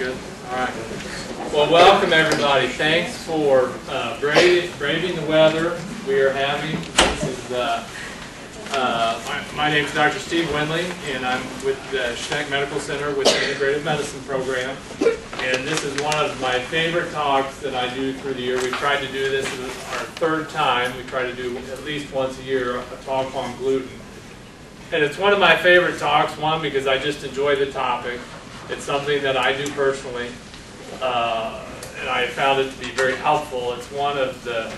Good. All right. Well, welcome everybody. Thanks for braving the weather we are having. This is my name is Dr. Steve Windley, and I'm with the Schneck Medical Center with the Integrative Medicine program. And this is one of my favorite talks that I do through the year. We tried to do this as our third time. We try to do at least once a year a talk on gluten. And it's one of my favorite talks, one, because I just enjoy the topic. It's something that I do personally, and I found it to be very helpful. It's one of the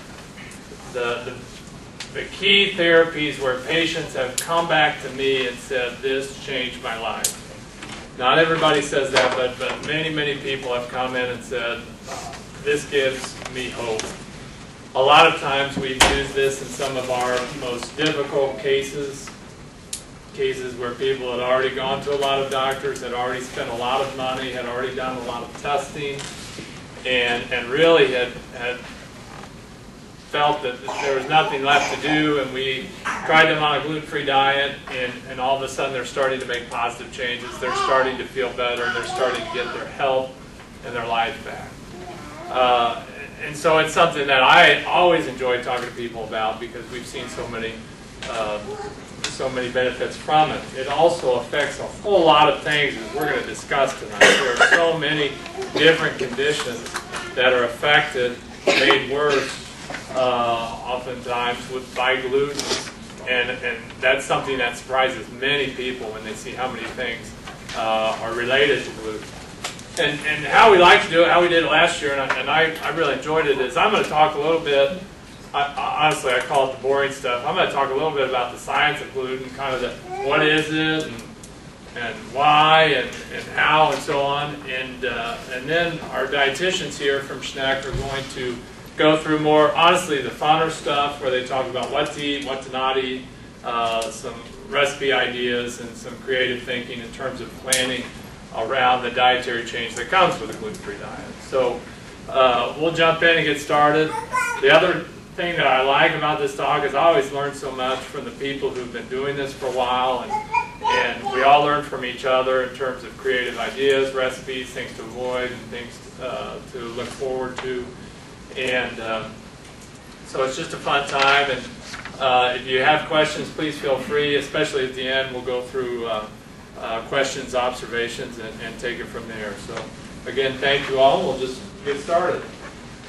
key therapies where patients have come back to me and said, this changed my life. Not everybody says that, but many, many people have come in and said, this gives me hope. A lot of times we've used this in some of our most difficult cases where people had already gone to a lot of doctors, had already spent a lot of money, had already done a lot of testing, and really had felt that there was nothing left to do, and we tried them on a gluten-free diet, and all of a sudden they're starting to make positive changes. They're starting to feel better, and they're starting to get their health and their life back. And so it's something that I always enjoy talking to people about because we've seen so many benefits from it. It also affects a whole lot of things as we're going to discuss tonight. There are so many different conditions that are affected, made worse, oftentimes by gluten, and that's something that surprises many people when they see how many things are related to gluten. And how we like to do it, how we did it last year, and I really enjoyed it, is I'm going to talk a little bit. Honestly, I call it the boring stuff. I'm going to talk a little bit about the science of gluten, kind of the what is it, and why, and how, and so on. And then our dietitians here from Schneck are going to go through more, honestly, the funner stuff, where they talk about what to eat, what to not eat, some recipe ideas, and some creative thinking in terms of planning around the dietary change that comes with a gluten-free diet. So we'll jump in and get started. The other thing that I like about this talk is I always learn so much from the people who've been doing this for a while, and we all learn from each other in terms of creative ideas, recipes, things to avoid, and things to look forward to. And so it's just a fun time, and if you have questions, please feel free, especially at the end. We'll go through questions, observations, and take it from there. So again, thank you all. We'll just get started.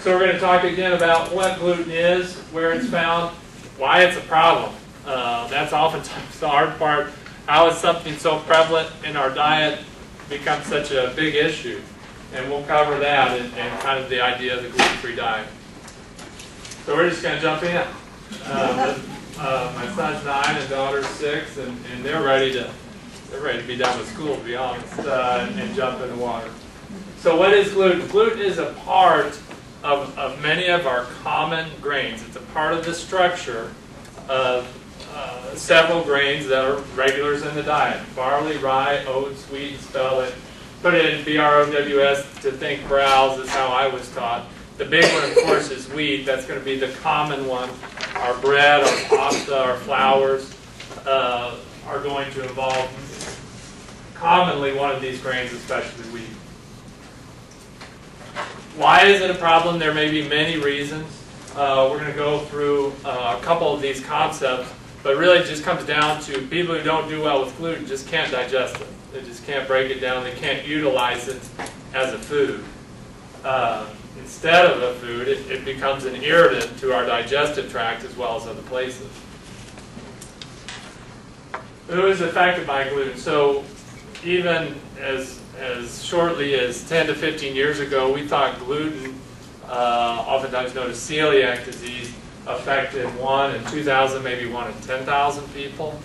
So we're going to talk again about what gluten is, where it's found, why it's a problem. That's oftentimes the hard part. How is something so prevalent in our diet become such a big issue? And we'll cover that and kind of the idea of the gluten-free diet. So we're just going to jump in. My son's 9 and daughter's 6, and they're ready to be done with school, to be honest, and jump in the water. So what is gluten? Gluten is a part of many of our common grains. It's a part of the structure of several grains that are regulars in the diet. Barley, rye, oats, wheat, spell it. Put it in BROWS to think browse is how I was taught. The big one, of course, is wheat. That's going to be the common one. Our bread, our pasta, our flours are going to involve commonly one of these grains, especially wheat. Why is it a problem? There may be many reasons. We're going to go through a couple of these concepts, but really it just comes down to people who don't do well with gluten just can't digest it. They just can't break it down. They can't utilize it as a food. Instead of a food, it becomes an irritant to our digestive tract as well as other places. Who is affected by gluten? So even as shortly as 10 to 15 years ago, we thought gluten, oftentimes known as celiac disease, affected 1 in 2,000, maybe 1 in 10,000 people.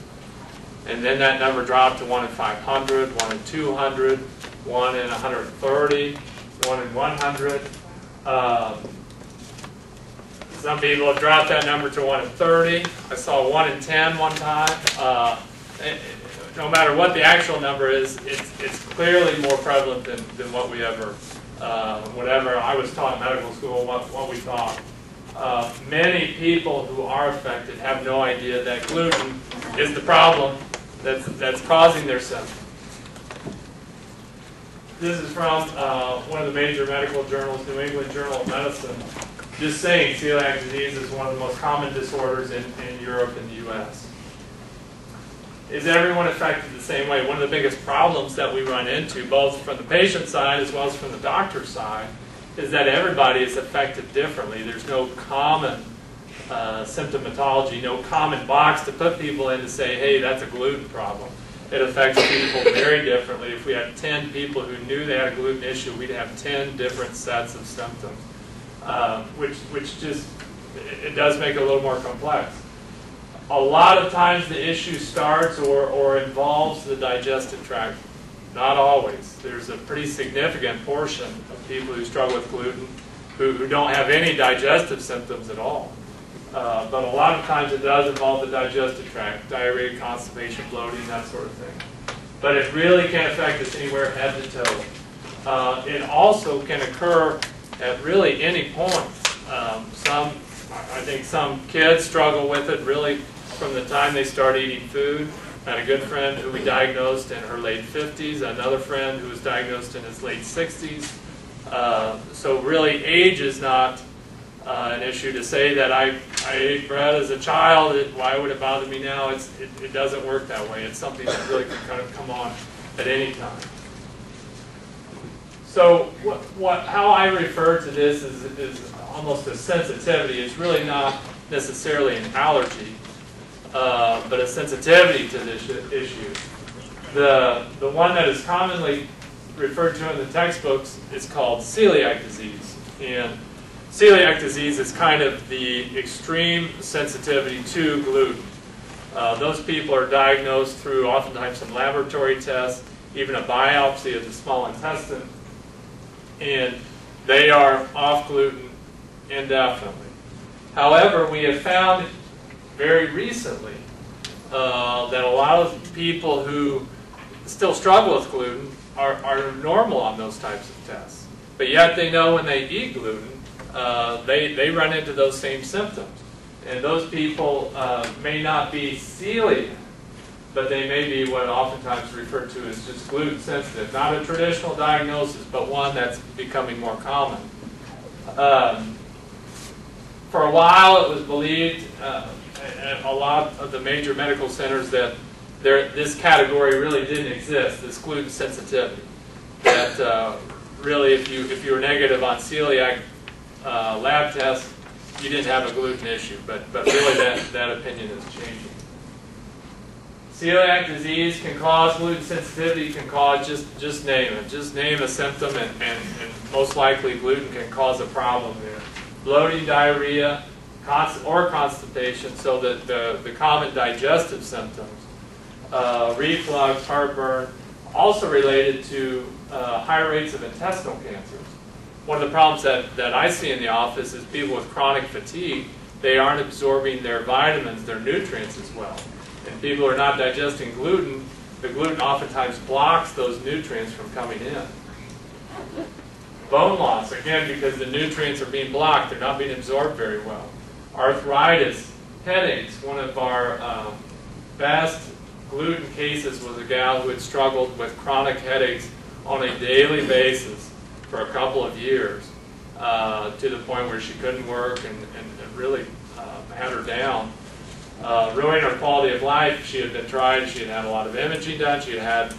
And then that number dropped to 1 in 500, 1 in 200, 1 in 130, 1 in 100. Some people have dropped that number to 1 in 30. I saw 1 in 10 one time. No matter what the actual number is, it's clearly more prevalent than what we ever, whatever I was taught in medical school, what we thought. Many people who are affected have no idea that gluten is the problem that's causing their symptoms. this is from one of the major medical journals, New England Journal of Medicine, just saying celiac disease is one of the most common disorders in Europe and the U.S. Is everyone affected the same way? One of the biggest problems that we run into, both from the patient side as well as from the doctor's side, is that everybody is affected differently. There's no common symptomatology, no common box to put people in to say, hey, that's a gluten problem. It affects people very differently. If we had 10 people who knew they had a gluten issue, we'd have 10 different sets of symptoms, which just, it does make it a little more complex. A lot of times the issue starts or involves the digestive tract. Not always. There's a pretty significant portion of people who struggle with gluten who don't have any digestive symptoms at all. But a lot of times it does involve the digestive tract, diarrhea, constipation, bloating, that sort of thing. But it really can affect us anywhere head to toe. It also can occur at really any point. I think some kids struggle with it really from the time they start eating food. I had a good friend who we diagnosed in her late 50s, another friend who was diagnosed in his late 60s. So really age is not an issue. To say that I ate bread as a child, why would it bother me now? It doesn't work that way. It's something that really can kind of come on at any time. So how I refer to this is almost a sensitivity. It's really not necessarily an allergy, but a sensitivity to this issue. The one that is commonly referred to in the textbooks is called celiac disease. And celiac disease is kind of the extreme sensitivity to gluten. Those people are diagnosed through oftentimes some laboratory tests, even a biopsy of the small intestine, and they are off gluten indefinitely. However, we have found very recently that a lot of people who still struggle with gluten are normal on those types of tests. But yet they know when they eat gluten, they run into those same symptoms. And those people may not be celiac, but they may be what oftentimes referred to as just gluten sensitive. Not a traditional diagnosis, but one that's becoming more common. For a while it was believed at a lot of the major medical centers that this category really didn't exist, this gluten sensitivity. That really if you were negative on celiac lab tests, you didn't have a gluten issue, but really that opinion is changing. Celiac disease can cause gluten sensitivity, can cause, just name it. Just name a symptom and most likely gluten can cause a problem there. Bloating, diarrhea, or constipation, so that the common digestive symptoms, reflux, heartburn, also related to high rates of intestinal cancers. One of the problems that I see in the office is people with chronic fatigue, they aren't absorbing their vitamins, their nutrients as well. And people who are not digesting gluten, the gluten oftentimes blocks those nutrients from coming in. Bone loss, again, because the nutrients are being blocked, they're not being absorbed very well. Arthritis, headaches. One of our best gluten cases was a gal who had struggled with chronic headaches on a daily basis for a couple of years, to the point where she couldn't work and really had her down. Ruining her quality of life. She had been tried, she had had a lot of imaging done, she had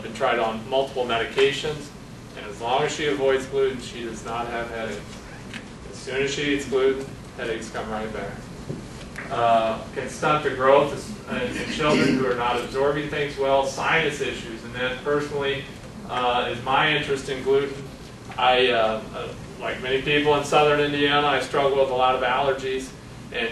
been tried on multiple medications, and as long as she avoids gluten, she does not have headaches. As soon as she eats gluten, headaches come right back. Can stunt the growth in children who are not absorbing things well, sinus issues, and then personally, is my interest in gluten. I, like many people in southern Indiana, I struggle with a lot of allergies, and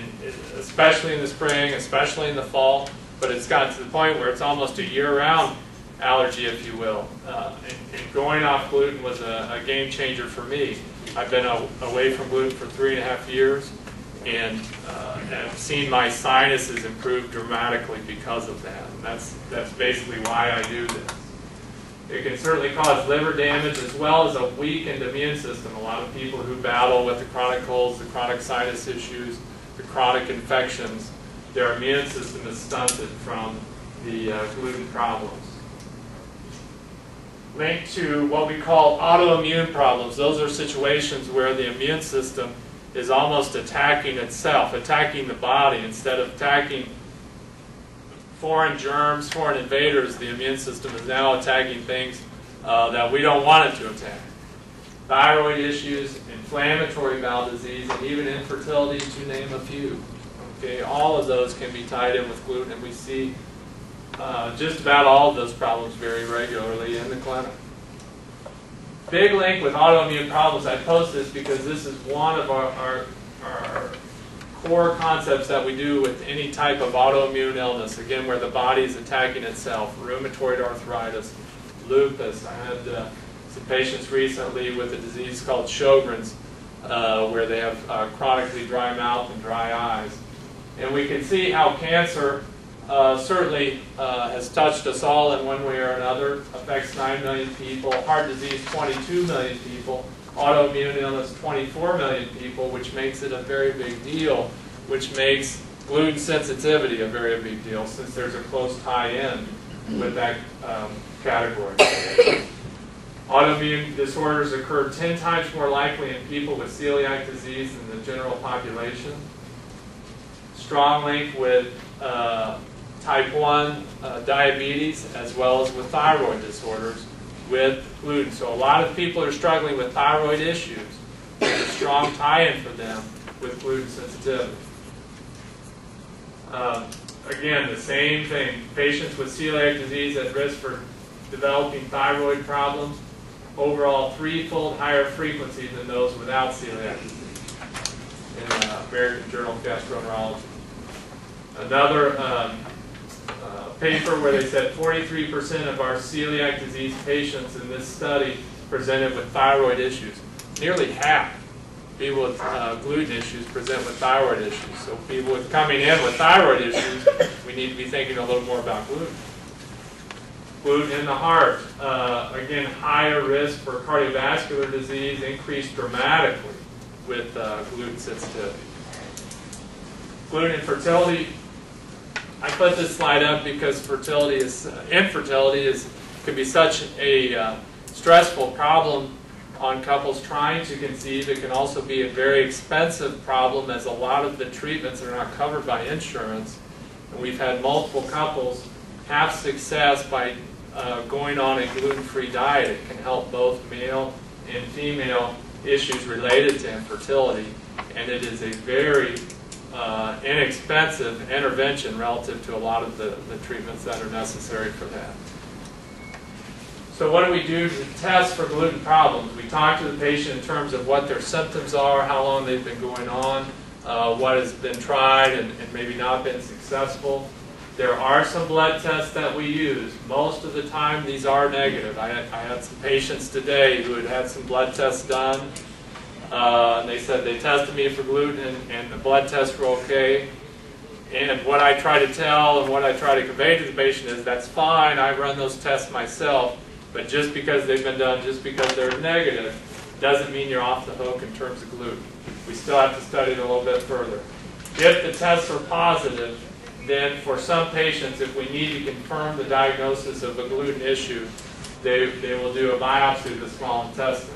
especially in the spring, especially in the fall, but it's gotten to the point where it's almost a year-round allergy, if you will. And going off gluten was a game changer for me. I've been away from gluten for 3.5 years, and have seen my sinuses improve dramatically because of that. And that's basically why I do this. It can certainly cause liver damage as well as a weakened immune system. A lot of people who battle with the chronic colds, the chronic sinus issues, the chronic infections, their immune system is stunted from the gluten problems. linked to what we call autoimmune problems. Those are situations where the immune system is almost attacking itself, attacking the body. Instead of attacking foreign germs, foreign invaders, the immune system is now attacking things that we don't want it to attack. Thyroid issues, inflammatory bowel disease, and even infertility, to name a few. Okay, all of those can be tied in with gluten, and we see just about all of those problems very regularly in the clinic. Big link with autoimmune problems. I post this because this is one of our core concepts that we do with any type of autoimmune illness, again, where the body is attacking itself. Rheumatoid arthritis, lupus. I had some patients recently with a disease called Sjogren's, where they have chronically dry mouth and dry eyes. And we can see how cancer certainly has touched us all in one way or another, affects 9 million people, heart disease 22 million people, autoimmune illness 24 million people, which makes it a very big deal, which makes gluten sensitivity a very big deal, since there's a close tie-in with that category. Autoimmune disorders occur 10 times more likely in people with celiac disease than the general population. Strong link with type 1 diabetes, as well as with thyroid disorders with gluten. So a lot of people are struggling with thyroid issues. There's a strong tie-in for them with gluten sensitivity. Again, the same thing. Patients with celiac disease at risk for developing thyroid problems, overall 3-fold higher frequency than those without celiac disease in the American Journal of Gastroenterology. Another paper where they said 43% of our celiac disease patients in this study presented with thyroid issues. Nearly half people with gluten issues present with thyroid issues. So people with coming in with thyroid issues, we need to be thinking a little more about gluten. Gluten in the heart, again, higher risk for cardiovascular disease, increased dramatically with gluten sensitivity. Gluten infertility. I put this slide up because infertility can be such a stressful problem on couples trying to conceive. It can also be a very expensive problem, as a lot of the treatments are not covered by insurance. And we've had multiple couples have success by going on a gluten-free diet. It can help both male and female issues related to infertility, and it is a very inexpensive intervention relative to a lot of the treatments that are necessary for that. So what do we do to test for gluten problems? We talk to the patient in terms of what their symptoms are, how long they've been going on, what has been tried and maybe not been successful. There are some blood tests that we use. Most of the time these are negative. I had some patients today who had had some blood tests done. And they said they tested me for gluten and the blood tests were okay. And what I try to tell and what I try to convey to the patient is, that's fine, I run those tests myself, but just because they've been done, just because they're negative, doesn't mean you're off the hook in terms of gluten. We still have to study it a little bit further. If the tests are positive, then for some patients, if we need to confirm the diagnosis of a gluten issue, they will do a biopsy of the small intestine.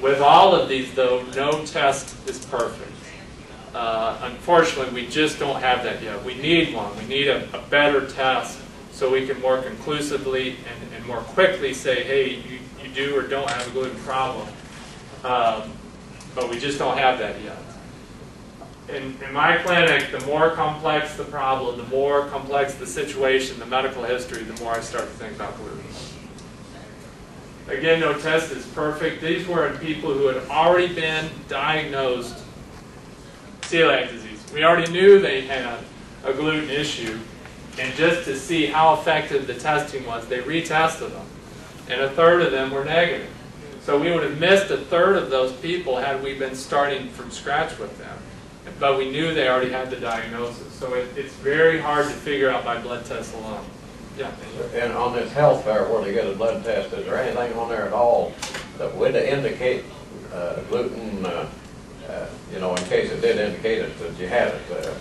With all of these, though, no test is perfect. Unfortunately, we just don't have that yet. We need one. We need a better test so we can more conclusively and more quickly say, hey, you do or don't have a gluten problem. But we just don't have that yet. In my clinic, the more complex the problem, the more complex the situation, the medical history, the more I start to think about gluten. Again, no test is perfect. These were in people who had already been diagnosed celiac disease. We already knew they had a gluten issue, and just to see how effective the testing was, they retested them, and a third of them were negative. So we would have missed a third of those people had we been starting from scratch with them. But we knew they already had the diagnosis. So it's very hard to figure out by blood tests alone. Yeah. And on this health fair where they get a blood test, is there anything on there at all that would indicate gluten, you know, in case it did indicate it, that you had it?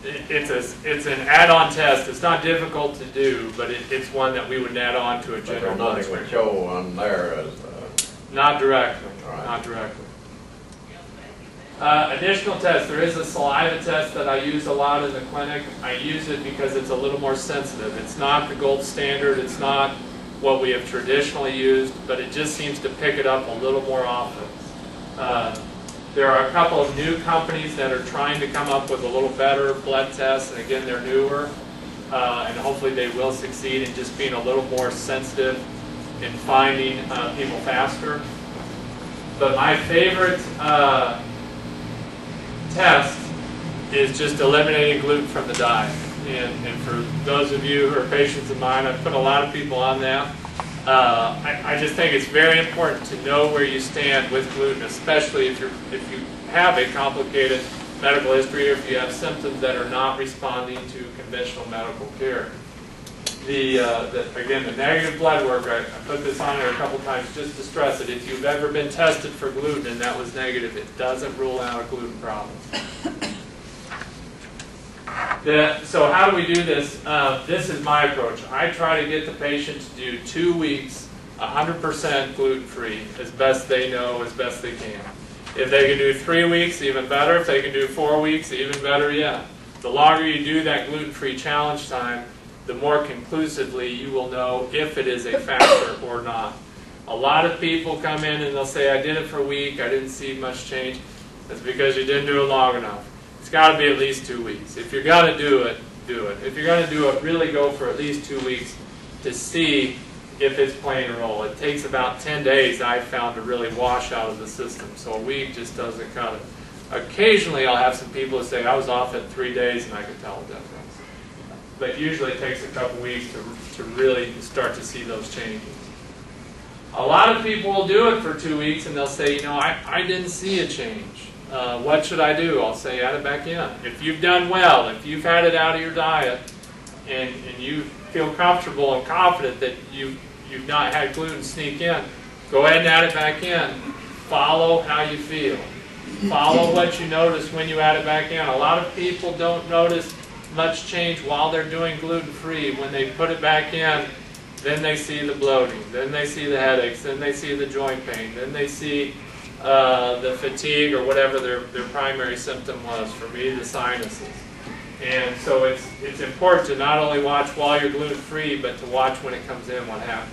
it's an add-on test. It's not difficult to do, but it's one that we would add on to a general blood Nothing screen. would show on there as Not directly. Right. Not directly. Additional tests. There is a saliva test that I use a lot in the clinic. I use it because it's a little more sensitive. It's not the gold standard. It's not what we have traditionally used, but it just seems to pick it up a little more often. There are a couple of new companies that are trying to come up with a little better blood tests, and again, they're newer, and hopefully they will succeed in just being a little more sensitive in finding people faster. But my favorite test is just eliminating gluten from the diet. And for those of you who are patients of mine, I've put a lot of people on that. I just think it's very important to know where you stand with gluten, especially if you have a complicated medical history or if you have symptoms that are not responding to conventional medical care. Again, the negative blood work, I put this on there a couple times just to stress it. If you've ever been tested for gluten and that was negative, it doesn't rule out a gluten problem. So how do we do this? This is my approach. I try to get the patient to do 2 weeks, 100% gluten-free, as best they know, as best they can. If they can do 3 weeks, even better. If they can do 4 weeks, even better yet. The longer you do that gluten-free challenge time, the more conclusively you will know if it is a factor or not. A lot of people come in and they'll say, I did it for a week, I didn't see much change. That's because you didn't do it long enough. It's got to be at least 2 weeks. If you're going to do it, do it. If you're going to do it, really go for at least 2 weeks to see if it's playing a role. It takes about 10 days, I've found, to really wash out of the system. So a week just doesn't cut it. Occasionally I'll have some people who say, I was off at 3 days and I could tell the difference. But usually it takes a couple weeks to really start to see those changes. A lot of people will do it for 2 weeks and they'll say, you know, I didn't see a change. What should I do? I'll say add it back in. If you've done well, if you've had it out of your diet and you feel comfortable and confident that you've not had gluten sneak in, go ahead and add it back in. Follow how you feel. Follow what you notice when you add it back in. A lot of people don't notice much change while they're doing gluten-free. When they put it back in, then they see the bloating, then they see the headaches, then they see the joint pain, then they see the fatigue or whatever their primary symptom was. For me, the sinuses. And so it's important to not only watch while you're gluten-free, but to watch when it comes in what happens.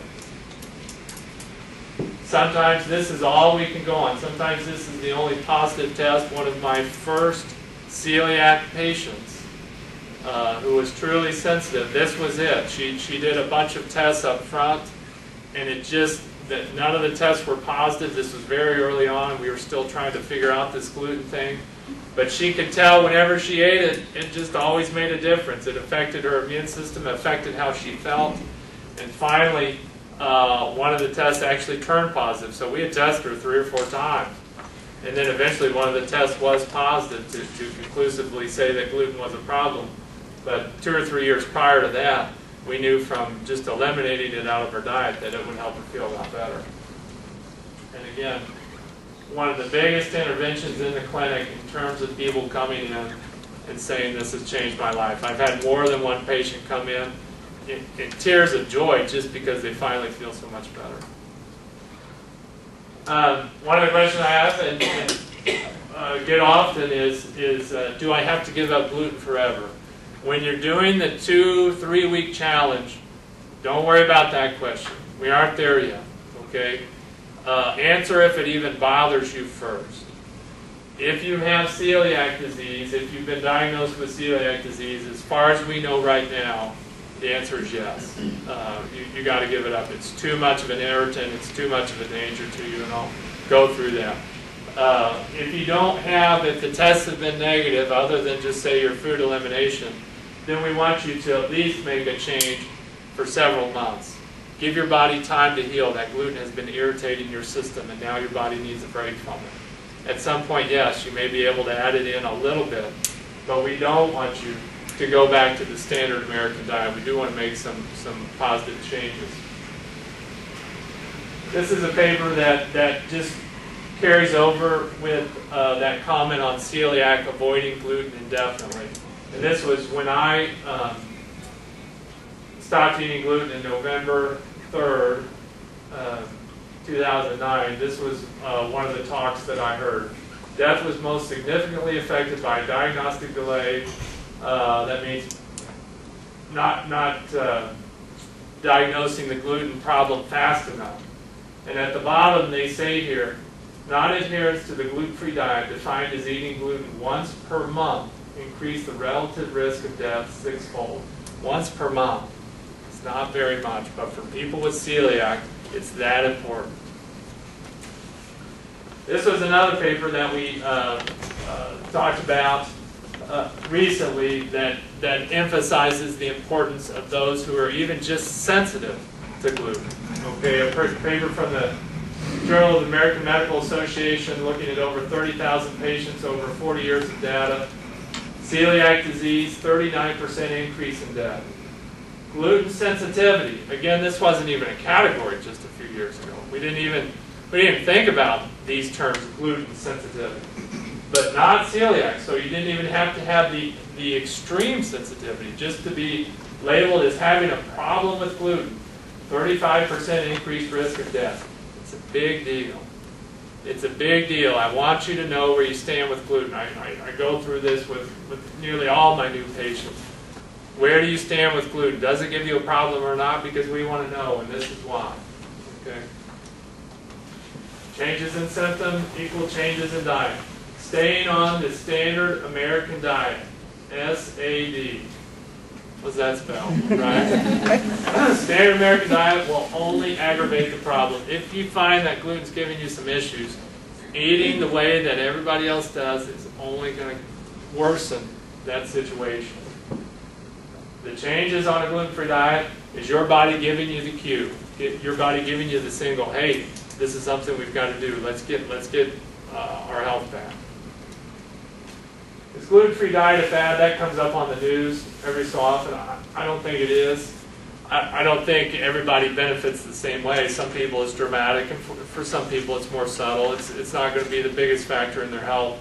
Sometimes this is all we can go on. Sometimes this is the only positive test. One of my first celiac patients who was truly sensitive, this was it. She did a bunch of tests up front, and it just, none of the tests were positive. This was very early on. We were still trying to figure out this gluten thing. But she could tell whenever she ate it, it just always made a difference. It affected her immune system, affected how she felt. And finally, one of the tests actually turned positive. So we had tested her 3 or 4 times. And then eventually one of the tests was positive to conclusively say that gluten was a problem. But 2 or 3 years prior to that, we knew from just eliminating it out of her diet that it would help her feel a lot better. And again, one of the biggest interventions in the clinic in terms of people coming in and saying this has changed my life. I've had more than one patient come in tears of joy just because they finally feel so much better. One of the questions I ask and get often is do I have to give up gluten forever? When you're doing the 2-3 week challenge, don't worry about that question. We aren't there yet, okay? Answer if it even bothers you first. If you have celiac disease, if you've been diagnosed with celiac disease, as far as we know right now, the answer is yes. You got to give it up. It's too much of an irritant. It's too much of a danger to you, and I'll go through that. If you don't have, if the tests have been negative, other than just say your food elimination, then we want you to at least make a change for several months. Give your body time to heal. That gluten has been irritating your system, and now your body needs a break from it. At some point, yes, you may be able to add it in a little bit, but we don't want you to go back to the standard American diet. We do want to make some positive changes. This is a paper that just carries over with that comment on celiac avoiding gluten indefinitely. And this was when I stopped eating gluten in November 3rd, 2009. This was one of the talks that I heard. Death was most significantly affected by diagnostic delay. That means not diagnosing the gluten problem fast enough. And at the bottom they say here, non-adherence to the gluten-free diet, defined as eating gluten once per month, increased the relative risk of death sixfold. Once per month. It's not very much, but for people with celiac, it's that important. This was another paper that we talked about recently that emphasizes the importance of those who are even just sensitive to gluten. Okay, a paper from the Journal of the American Medical Association looking at over 30,000 patients over 40 years of data. Celiac disease, 39% increase in death. Gluten sensitivity. Again, this wasn't even a category just a few years ago. We didn't even think about these terms, gluten sensitivity. But not celiac, so you didn't even have to have the extreme sensitivity. Just to be labeled as having a problem with gluten, 35% increased risk of death. It's a big deal. It's a big deal. I want you to know where you stand with gluten. I go through this with nearly all my new patients. Where do you stand with gluten? Does it give you a problem or not? Because we want to know, and this is why. Okay. Changes in symptom equal changes in diet. Staying on the standard American diet, SAD. What's that spell? Right? Standard American diet will only aggravate the problem. If you find that gluten's giving you some issues, eating the way that everybody else does is only going to worsen that situation. The changes on a gluten-free diet is your body giving you the cue, your body giving you the signal, hey, this is something we've got to do. Let's get our health back. Is gluten-free diet a fad? That comes up on the news every so often. I don't think it is. I don't think everybody benefits the same way. Some people it's dramatic, and for some people it's more subtle. It's not going to be the biggest factor in their health.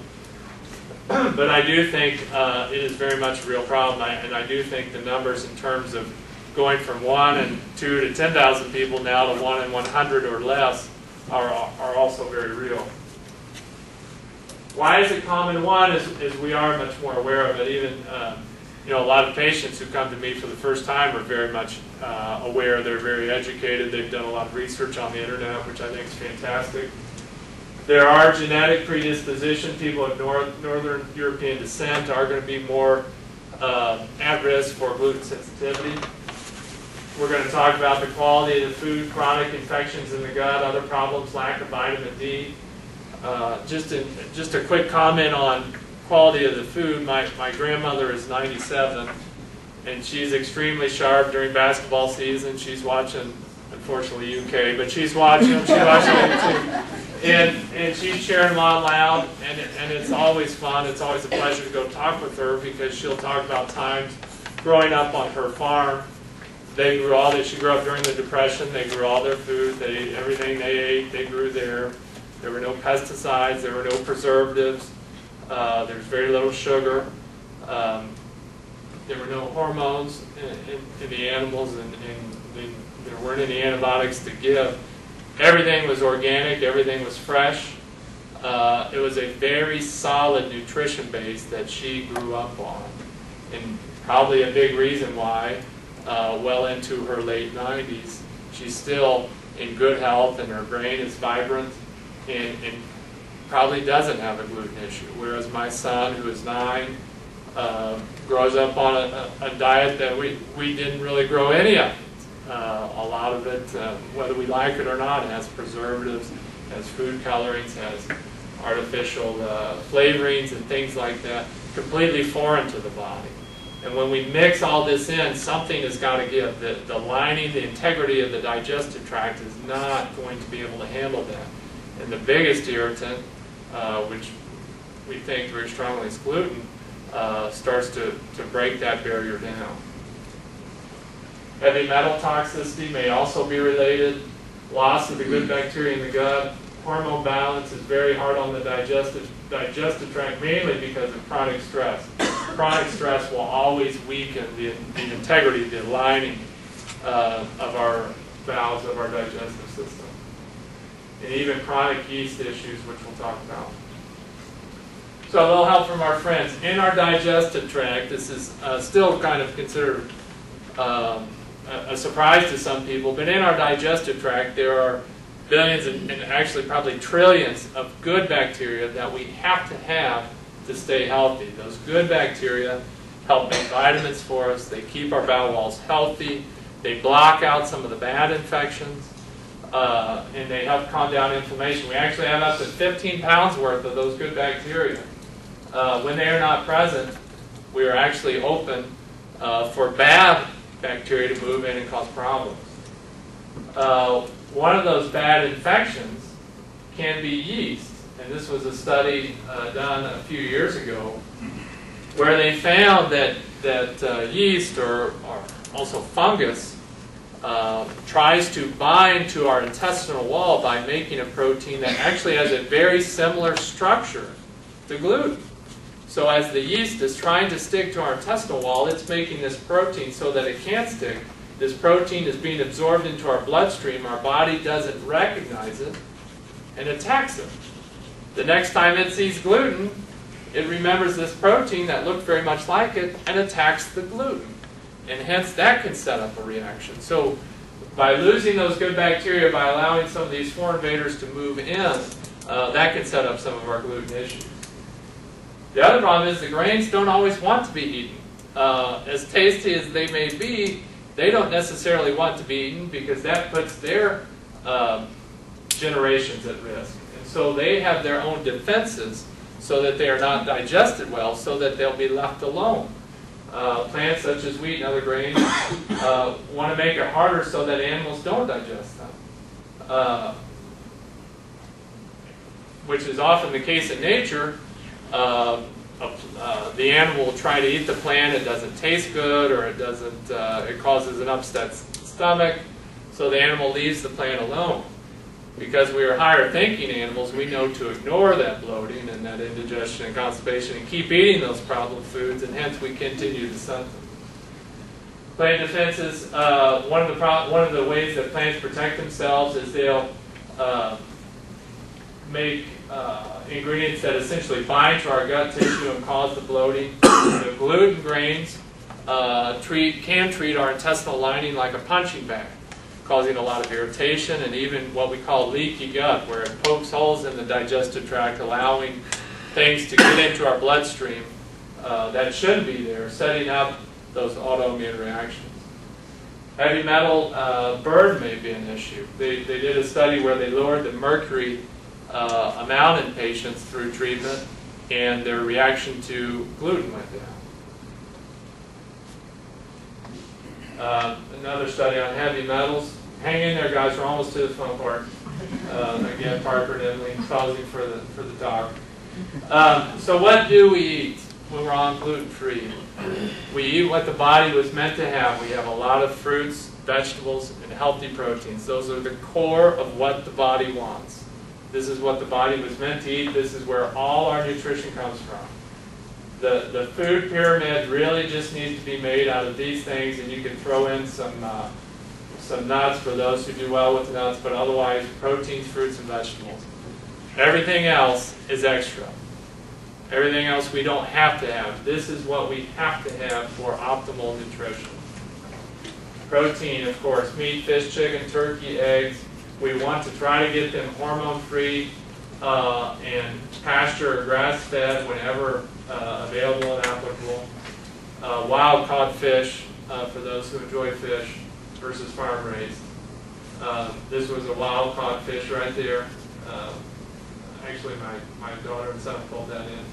But I do think it is very much a real problem, and I do think the numbers in terms of going from 1 and 2 to 10,000 people now to 1 in 100 or less are also very real. Why is it common? One is we are much more aware of it. Even a lot of patients who come to me for the first time are very much aware. They're very educated. They've done a lot of research on the internet, which I think is fantastic. There are genetic predisposition. People of Northern European descent are going to be more at risk for gluten sensitivity. We're going to talk about the quality of the food, chronic infections in the gut, other problems, lack of vitamin D. Just a quick comment on quality of the food. My grandmother is 97, and she's extremely sharp during basketball season. She's watching, unfortunately, UK, but she's watching them. She's watching them too. And she's cheering them on loud, and it's always fun. It's always a pleasure to go talk with her because she'll talk about times growing up on her farm. They grew all that. She grew up during the Depression. They grew all their food. Everything they ate, they grew there. There were no pesticides. There were no preservatives. There's very little sugar. There were no hormones in the animals, and there weren't any antibiotics to give. Everything was organic. Everything was fresh. It was a very solid nutrition base that she grew up on, and probably a big reason why, well into her late 90s, she's still in good health and her brain is vibrant and probably doesn't have a gluten issue. Whereas my son, who is 9, grows up on a diet that we didn't really grow any of it. A lot of it, whether we like it or not, has preservatives, has food colorings, has artificial flavorings and things like that, completely foreign to the body. And when we mix all this in, something has got to give. The lining, the integrity of the digestive tract is not going to be able to handle that. And the biggest irritant, which we think very strongly is gluten, starts to break that barrier down. Heavy metal toxicity may also be related. Loss of the good bacteria in the gut. Hormone balance is very hard on the digestive tract, mainly because of chronic stress. chronic stress will always weaken the integrity, the lining of our bowels, of our digestive system. And even chronic yeast issues, which we'll talk about. So a little help from our friends. In our digestive tract, this is still kind of considered a surprise to some people, but in our digestive tract there are billions and actually probably trillions of good bacteria that we have to stay healthy. Those good bacteria help make vitamins for us. They keep our bowel walls healthy. They block out some of the bad infections. And they help calm down inflammation. We actually have up to 15 pounds worth of those good bacteria. When they are not present, we are actually open for bad bacteria to move in and cause problems. One of those bad infections can be yeast. And this was a study done a few years ago where they found that yeast, or also fungus, tries to bind to our intestinal wall by making a protein that actually has a very similar structure to gluten. So as the yeast is trying to stick to our intestinal wall, it's making this protein so that it can't stick. This protein is being absorbed into our bloodstream. Our body doesn't recognize it and attacks it. The next time it sees gluten, it remembers this protein that looked very much like it and attacks the gluten. And hence that can set up a reaction. So by losing those good bacteria, by allowing some of these foreign invaders to move in, that can set up some of our gluten issues. The other problem is the grains don't always want to be eaten. As tasty as they may be, they don't necessarily want to be eaten because that puts their generations at risk. And so they have their own defenses so that they are not digested well, so that they'll be left alone. Plants such as wheat and other grains want to make it harder so that animals don't digest them. Which is often the case in nature. The animal will try to eat the plant, it doesn't taste good, or it causes an upset stomach, so the animal leaves the plant alone. Because we are higher thinking animals, we know to ignore that bloating and that indigestion and constipation and keep eating those problem foods, and hence we continue to stunt them. Plant defenses, one of the ways that plants protect themselves is they'll make ingredients that essentially bind to our gut tissue and cause the bloating. The gluten grains can treat our intestinal lining like a punching bag, causing a lot of irritation and even what we call leaky gut, where it pokes holes in the digestive tract, allowing things to get into our bloodstream that shouldn't be there, setting up those autoimmune reactions. Heavy metal burn may be an issue. They did a study where they lowered the mercury amount in patients through treatment, and their reaction to gluten went down. Another study on heavy metals. Hang in there, guys. We're almost to the fun part. Again, Parker and Emily pausing for the talk. So what do we eat when we're on gluten-free? We eat what the body was meant to have. We have a lot of fruits, vegetables, and healthy proteins. Those are the core of what the body wants. This is what the body was meant to eat. This is where all our nutrition comes from. The food pyramid really just needs to be made out of these things, and you can throw in some nuts for those who do well with nuts, but otherwise proteins, fruits, and vegetables. Everything else is extra. Everything else we don't have to have. This is what we have to have for optimal nutrition. Protein, of course, meat, fish, chicken, turkey, eggs. We want to try to get them hormone-free and pasture or grass-fed whenever available and applicable. Wild-caught fish for those who enjoy fish versus farm-raised. This was a wild-caught fish right there. Actually, my daughter and son pulled that in.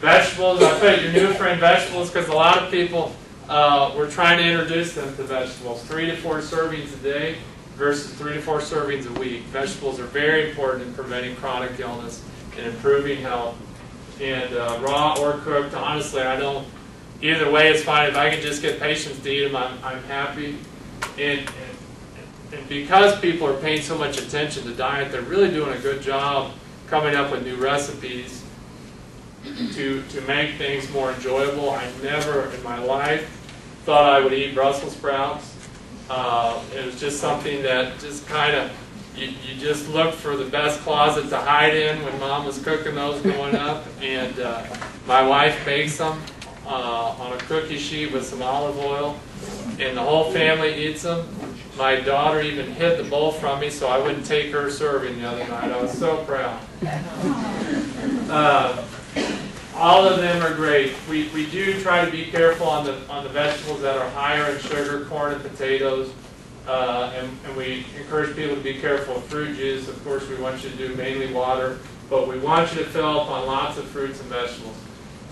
Vegetables, I put your new friend vegetables because a lot of people, we're trying to introduce them to vegetables. 3 to 4 servings a day versus 3 to 4 servings a week. Vegetables are very important in preventing chronic illness and improving health. And raw or cooked, honestly, I don't, either way is fine. If I can just get patients to eat them, I'm happy. And because people are paying so much attention to diet, they're really doing a good job coming up with new recipes to make things more enjoyable. I never in my life thought I would eat Brussels sprouts. It was just something that just kind of, you just looked for the best closet to hide in when Mom was cooking those growing up. And my wife bakes them on a cookie sheet with some olive oil, and the whole family eats them. My daughter even hid the bowl from me so I wouldn't take her serving the other night. I was so proud. All of them are great. We do try to be careful on the vegetables that are higher in sugar, corn and potatoes. And we encourage people to be careful of fruit juice. Of course, we want you to do mainly water, but we want you to fill up on lots of fruits and vegetables.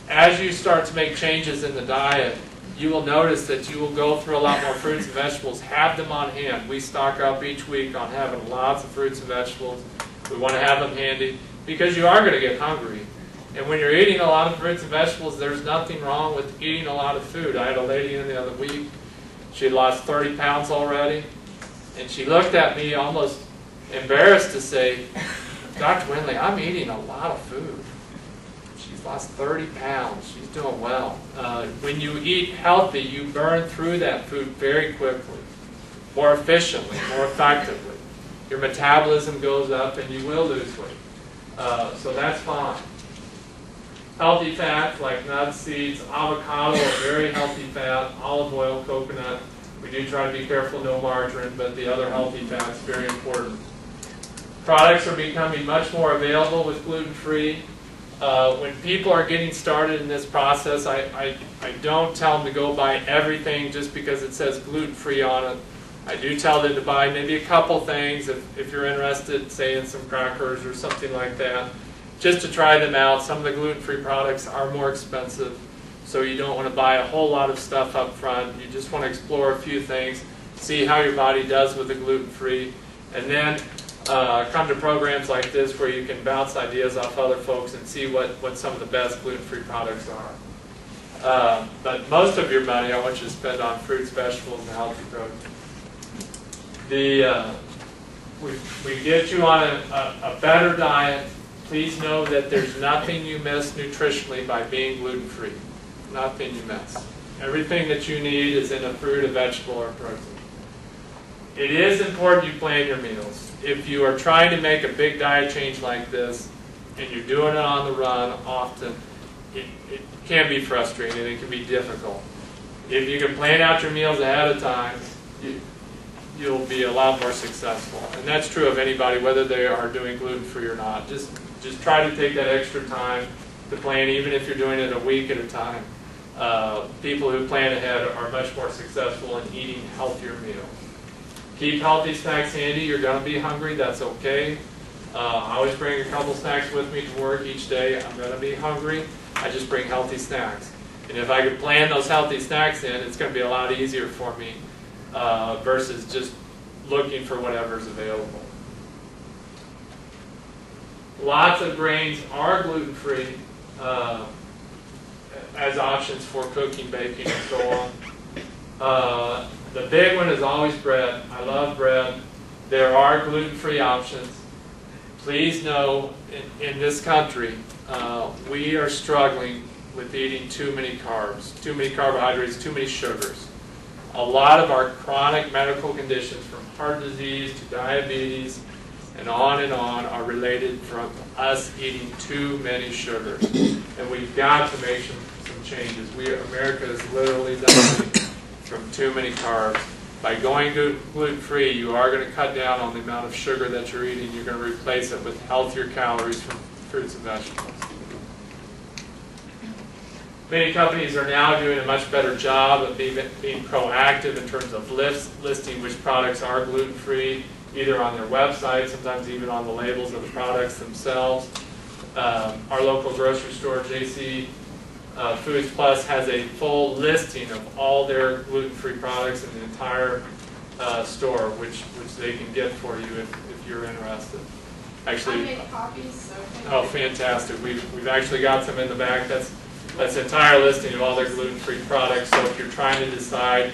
As you start to make changes in the diet, you will notice that you will go through a lot more fruits and vegetables. Have them on hand. We stock up each week on having lots of fruits and vegetables. We want to have them handy because you are going to get hungry. And when you're eating a lot of fruits and vegetables, there's nothing wrong with eating a lot of food. I had a lady in the other week. She had lost 30 pounds already. And she looked at me almost embarrassed to say, Dr. Windley, I'm eating a lot of food. She's lost 30 pounds. She's doing well. When you eat healthy, you burn through that food very quickly, more efficiently, more effectively. Your metabolism goes up and you will lose weight. So that's fine. Healthy fats like nuts, seeds, avocado are very healthy fat, olive oil, coconut. We do try to be careful, no margarine, but the other healthy fats, very important. Products are becoming much more available with gluten-free. When people are getting started in this process, I don't tell them to go buy everything just because it says gluten-free on it. I do tell them to buy maybe a couple things if you're interested, say in some crackers or something like that, just to try them out. Some of the gluten-free products are more expensive, so you don't want to buy a whole lot of stuff up front. You just want to explore a few things, see how your body does with the gluten-free, and then come to programs like this where you can bounce ideas off other folks and see what some of the best gluten-free products are. But most of your money I want you to spend on fruits, vegetables, and healthy protein. We get you on a better diet. Please know that there's nothing you miss nutritionally by being gluten-free. Nothing you miss. Everything that you need is in a fruit, a vegetable, or a protein. It is important you plan your meals. If you are trying to make a big diet change like this, and you're doing it on the run often, it can be frustrating and it can be difficult. If you can plan out your meals ahead of time, you'll be a lot more successful. And that's true of anybody, whether they are doing gluten-free or not. Just try to take that extra time to plan, even if you're doing it a week at a time. People who plan ahead are much more successful in eating healthier meals. Keep healthy snacks handy. You're going to be hungry. That's okay. I always bring a couple snacks with me to work each day. I'm going to be hungry. I just bring healthy snacks. And if I could plan those healthy snacks in, it's going to be a lot easier for me versus just looking for whatever's available. Lots of grains are gluten-free as options for cooking, baking, and so on. The big one is always bread. I love bread. There are gluten-free options. Please know, in this country, we are struggling with eating too many carbs, too many carbohydrates, too many sugars. A lot of our chronic medical conditions, from heart disease to diabetes and on are related from us eating too many sugars. And we've got to make some changes. America is literally dying from too many carbs. By going gluten-free, you are going to cut down on the amount of sugar that you're eating. You're going to replace it with healthier calories from fruits and vegetables. Many companies are now doing a much better job of being proactive in terms of listing which products are gluten-free, either on their website, sometimes even on the labels of the products themselves. Our local grocery store, JC Foods Plus, has a full listing of all their gluten-free products in the entire store, which they can get for you if you're interested. Actually, I made copies, so oh, fantastic! We've actually got some in the back. That's an entire listing of all their gluten-free products. So if you're trying to decide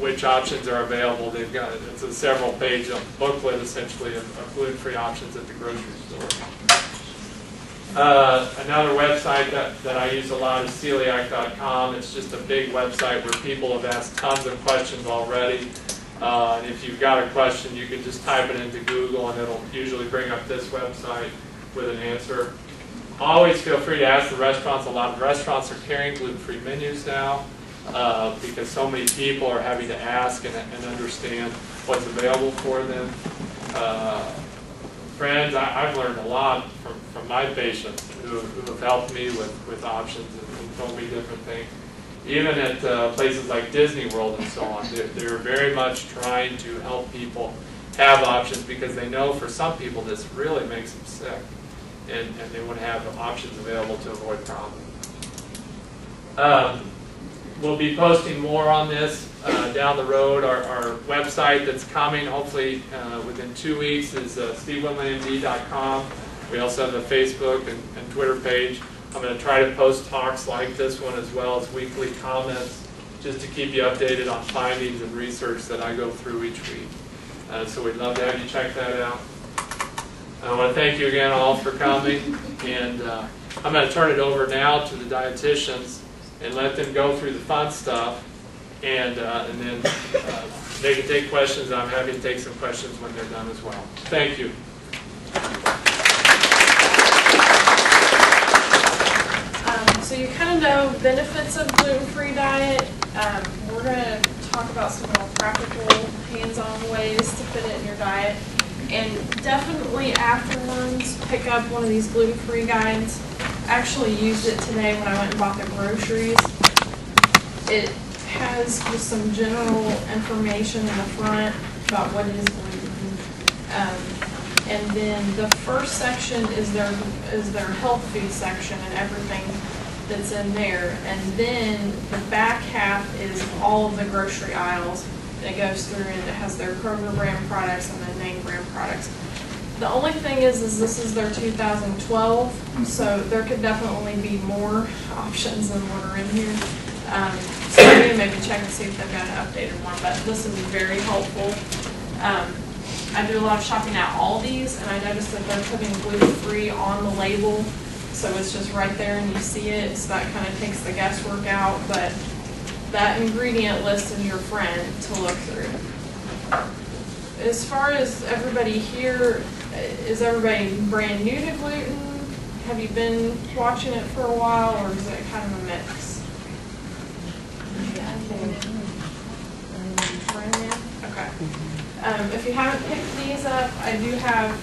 which options are available, they've got it's a several-page booklet essentially of gluten-free options at the grocery store. Another website that I use a lot is celiac.com. It's just a big website where people have asked tons of questions already. And if you've got a question, you can just type it into Google and it'll usually bring up this website with an answer. Always feel free to ask the restaurants. A lot of restaurants are carrying gluten-free menus now because so many people are having to ask and understand what's available for them. Friends, I've learned a lot from my patients who have helped me with options and told me different things. Even at places like Disney World and so on, they're very much trying to help people have options because they know for some people this really makes them sick, and they want to have options available to avoid problems. We'll be posting more on this down the road. Our website that's coming, hopefully within 2 weeks, is stevewindleymd.com. We also have a Facebook and Twitter page. I'm going to try to post talks like this one as well as weekly comments just to keep you updated on findings and research that I go through each week. So we'd love to have you check that out. I want to thank you again all for coming, and I'm going to turn it over now to the dietitians and let them go through the fun stuff, and then they can take questions. I'm happy to take some questions when they're done as well. Thank you. So you kind of know benefits of gluten-free diet. We're going to talk about some more practical, hands-on ways to fit it in your diet. And definitely afterwards, pick up one of these gluten-free guides. I actually used it today when I went and bought the groceries. It has just some general information in the front about what is gluten. And then the first section is their health food section and everything that's in there. And then the back half is all of the grocery aisles. It goes through and it has their Kroger brand products and the name brand products. The only thing is this is their 2012, so there could definitely be more options than what are in here. So I'm going to maybe check and see if they've got an updated one, but this is very helpful. I do a lot of shopping at Aldi's, and I noticed that they're putting gluten-free on the label, so it's just right there and you see it, so that kind of takes the guesswork out, but that ingredient list is your friend to look through. As far as everybody here, is everybody brand new to gluten? Have you been watching it for a while, or is it kind of a mix? Brand new? Okay. If you haven't picked these up, I do have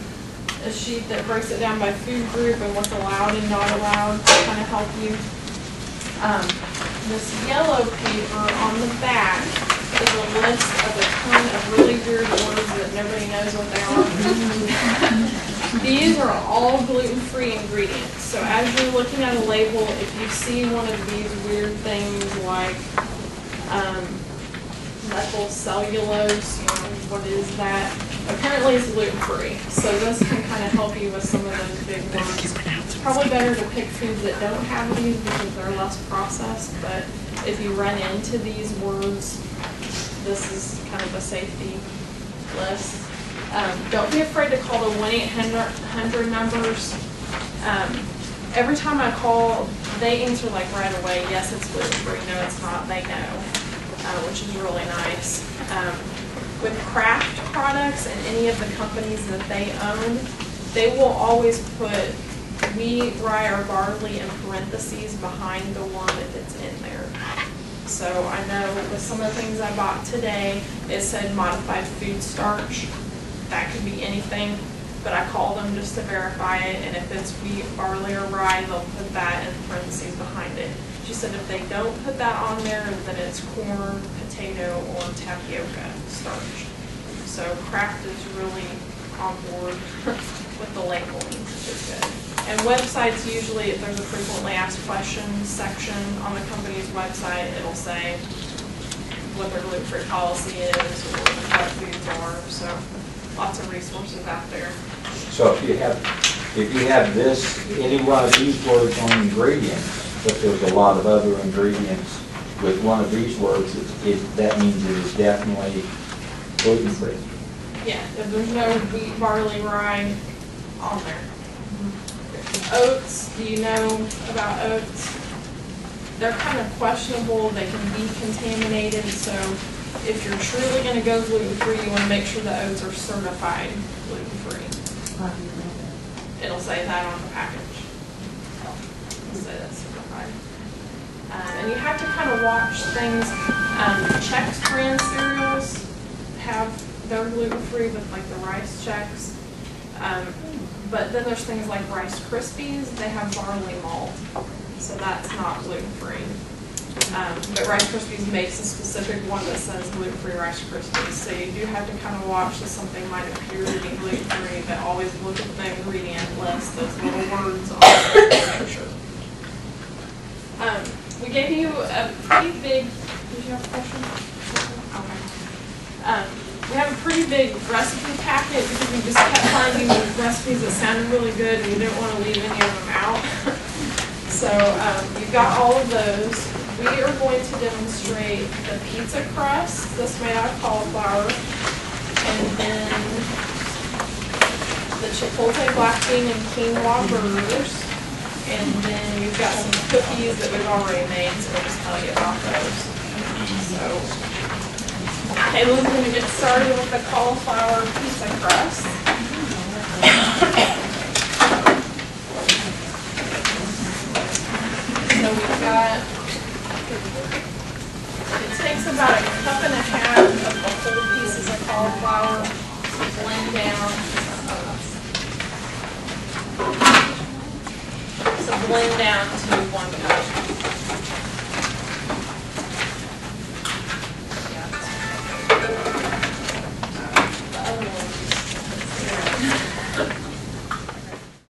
a sheet that breaks it down by food group and what's allowed and not allowed to kind of help you. This yellow paper on the back is a list of a ton of really weird words that nobody knows what they are. These are all gluten-free ingredients. So as you're looking at a label, if you see one of these weird things like methyl cellulose, what is that? Apparently it's gluten-free. So this can kind of help you with some of those big words. It's probably better to pick foods that don't have these because they're less processed, but if you run into these words, this is kind of a safety list. Don't be afraid to call the 1-800 numbers. Every time I call, they answer like right away, yes, it's gluten-free, no, it's not, they know, which is really nice. With craft products and any of the companies that they own, they will always put wheat, rye, or barley in parentheses behind the word if it's in there. So I know with some of the things I bought today, it said modified food starch. That could be anything, but I call them just to verify it, and if it's wheat, barley, or rye, they'll put that in parentheses behind it. She said if they don't put that on there, then it's corn, potato, or tapioca starch. So Kraft is really on board with the labeling, which is good. And websites, usually if there's a frequently asked questions section on the company's website, it'll say what their gluten-free policy is or what foods are. So lots of resources out there. So if you have this, any one of these words on ingredients, but there's a lot of other ingredients with one of these words, that means it is definitely gluten-free. Yeah, if there's no wheat, barley, rye on there. Oats, do you know about oats? They're kind of questionable, they can be contaminated, so if you're truly going to go gluten-free, you want to make sure the oats are certified gluten-free. It'll say that on the package. It'll say that's certified. And you have to kind of watch things. Chex brand cereals they're gluten-free with like the rice Chex. But then there's things like Rice Krispies, they have barley malt, so that's not gluten-free. But Rice Krispies makes a specific one that says gluten-free Rice Krispies, so you do have to kind of watch that something might appear to be gluten-free, but always look at the ingredient list, those little words on it to make sure. We gave you a pretty big, did you have a question? Okay. We have a pretty big recipe packet because we just kept finding recipes that sounded really good and we didn't want to leave any of them out. So you've got all of those. We are going to demonstrate the pizza crust that's made out of cauliflower, and then the chipotle black bean and quinoa burgers, and then you've got some cookies that we've already made, so we'll just tell you about those. So Kayla's going to get started with the cauliflower pizza crust. So we've got, it takes about a cup and a half of the whole pieces of cauliflower to blend down. So blend down to 1 cup.